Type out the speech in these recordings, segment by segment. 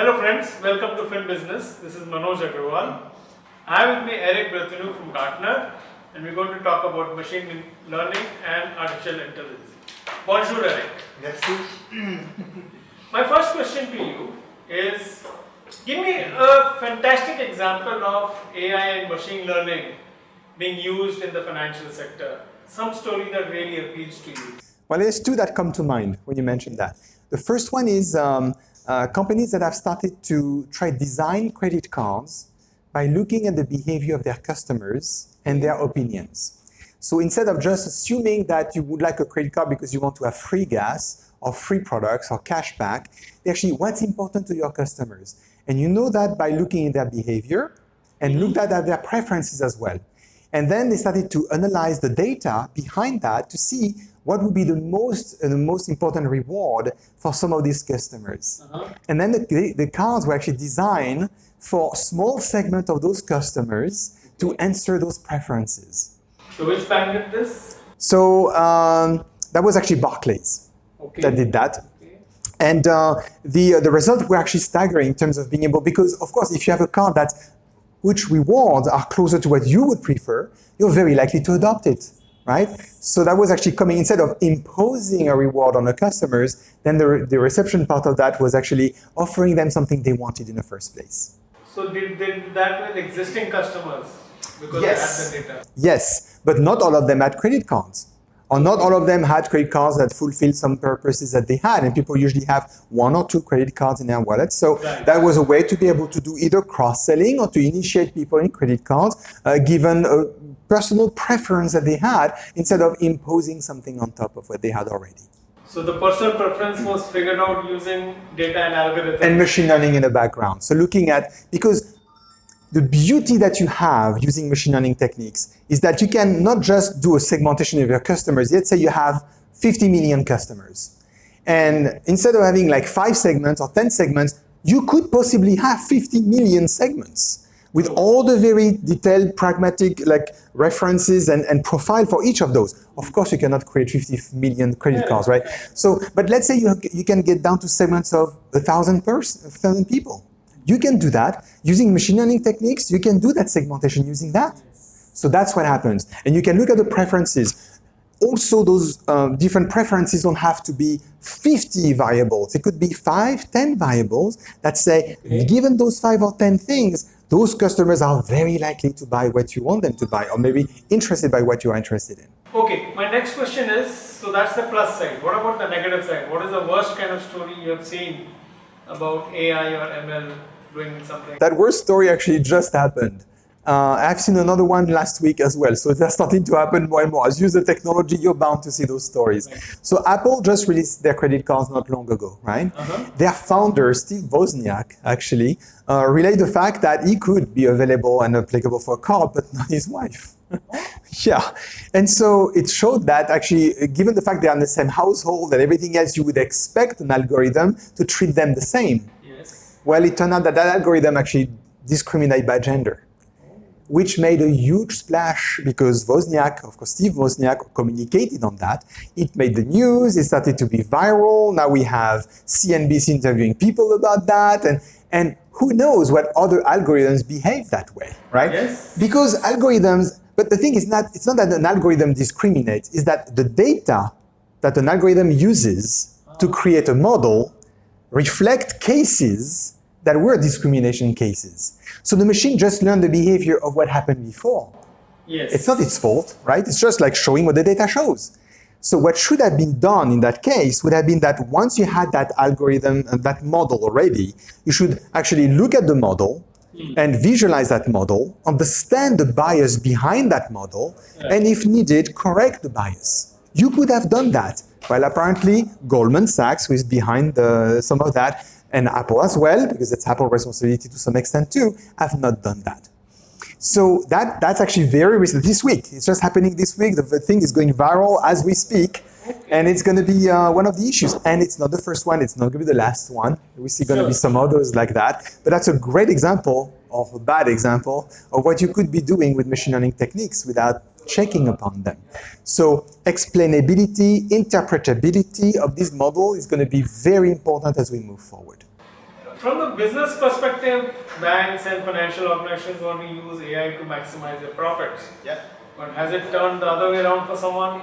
Hello friends, welcome to Fin Business. This is Manoj Agrawal. I have with me Eric Bertinu from Gartner, and we're going to talk about machine learning and artificial intelligence. Bonjour Eric. Merci. My first question to you is, give me a fantastic example of AI and machine learning being used in the financial sector. Some story that really appeals to you. Well, there's two that come to mind when you mention that. The first one is companies that have started to try design credit cards by looking at the behavior of their customers and their opinions. So instead of just assuming that you would like a credit card because you want to have free gas or free products or cash back, they actually what's important to your customers. And you know that by looking at their behavior and looked at their preferences as well. And then they started to analyze the data behind that to see what would be the most important reward for some of these customers. And then the cards were actually designed for a small segment of those customers to answer those preferences. So which bank did this? So that was actually Barclays that did that. And the results were actually staggering in terms of being able, because of course, if you have a card which rewards are closer to what you would prefer, you're very likely to adopt it, right? So that was actually coming, instead of imposing a reward on the customers, then the reception part of that was actually offering them something they wanted in the first place. So did that with existing customers? Because Yes. they had the data. Yes, but not all of them had credit cards. Or not all of them had credit cards that fulfilled some purposes that they had. And people usually have one or two credit cards in their wallet. So that was a way to be able to do either cross-selling or to initiate people in credit cards, given a personal preference that they had, instead of imposing something on top of what they had already. So the personal preference was figured out using data and algorithms. And machine learning in the background. So looking at, because the beauty that you have using machine learning techniques is that you can not just do a segmentation of your customers. Let's say you have 50 million customers. And instead of having like 5 segments or 10 segments, you could possibly have 50 million segments with all the very detailed, pragmatic references and profile for each of those. Of course, you cannot create 50 million credit cards, right? So, but let's say you can get down to segments of 1,000 people. You can do that using machine learning techniques. You can do that segmentation using that. So that's what happens. And you can look at the preferences. Also, those different preferences don't have to be 50 variables. It could be 5, 10 variables that say, given those 5 or 10 things, those customers are very likely to buy what you want them to buy, or maybe interested by what you are interested in. Okay, my next question is, so that's the plus side. What about the negative side? What is the worst kind of story you have seen about AI or ML doing something? That worst story actually just happened. I've seen another one last week as well. So they're starting to happen more and more. As you use the technology, you're bound to see those stories. So Apple just released their credit cards not long ago, right? Their founder, Steve Wozniak, actually relayed the fact that he could be available and applicable for a card, but not his wife. Yeah. And so it showed that actually, given the fact they're in the same household and everything else, you would expect an algorithm to treat them the same. Well, it turned out that algorithm actually discriminates by gender, which made a huge splash because Wozniak, of course, Steve Wozniak communicated on that. It made the news, it started to be viral. Now we have CNBC interviewing people about that. And who knows what other algorithms behave that way, right? Yes. Because algorithms, but the thing is it's not that an algorithm discriminates, it's that the data that an algorithm uses to create a model reflect cases that were discrimination cases. So the machine just learned the behavior of what happened before. Yes. It's not its fault, right? It's just like showing what the data shows. So what should have been done in that case would have been that once you had that algorithm and that model already, you should actually look at the model and visualize that model, understand the bias behind that model, and if needed, correct the bias. You could have done that. Well, apparently, Goldman Sachs, who is behind some of that, and Apple as well, because it's Apple's responsibility to some extent too, have not done that. So that's actually very recent. This week, it's just happening this week. The thing is going viral as we speak, and it's going to be one of the issues. And it's not the first one. It's not going to be the last one. We see going to be some others like that. But that's a great example, or a bad example, of what you could be doing with machine learning techniques without checking upon them. So explainability, interpretability of this model is going to be very important as we move forward. from the business perspective, banks and financial organizations want to use AI to maximize their profits. Yeah. But has it turned the other way around for someone?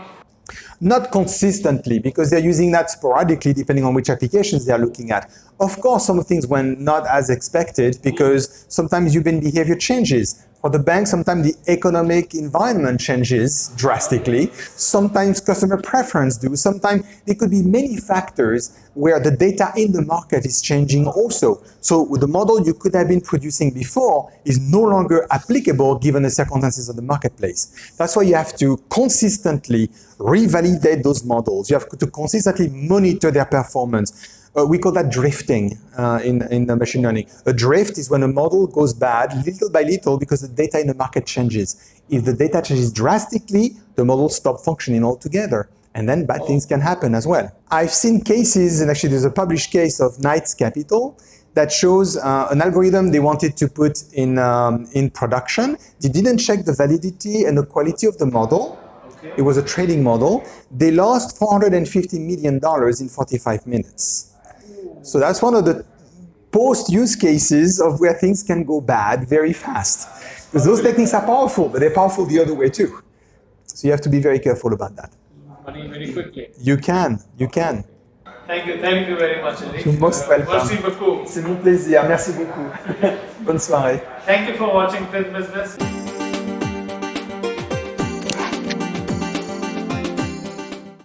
Not consistently, because they're using that sporadically depending on which applications they're looking at. Of course, some things went not as expected because sometimes human behavior changes. For the bank, sometimes the economic environment changes drastically. Sometimes customer preference do. Sometimes there could be many factors where the data in the market is changing also. So the model you could have been producing before is no longer applicable given the circumstances of the marketplace. That's why you have to consistently revalidate those models. You have to consistently monitor their performance. We call that drifting in the machine learning. A drift is when a model goes bad little by little because the data in the market changes. If the data changes drastically, the model stops functioning altogether. And then bad things can happen as well. I've seen cases, and actually there's a published case of Knights Capital that shows an algorithm they wanted to put in production. They didn't check the validity and the quality of the model. It was a trading model. They lost $450 million in 45 minutes. So that's one of the post-use cases of where things can go bad very fast. Because those techniques are powerful, but they're powerful the other way too. So you have to be very careful about that. Money very quickly. You can. Thank you very much, Eric. You're most welcome. Merci beaucoup. C'est mon plaisir. Merci beaucoup. Bonne soirée. Thank you for watching Fit Business.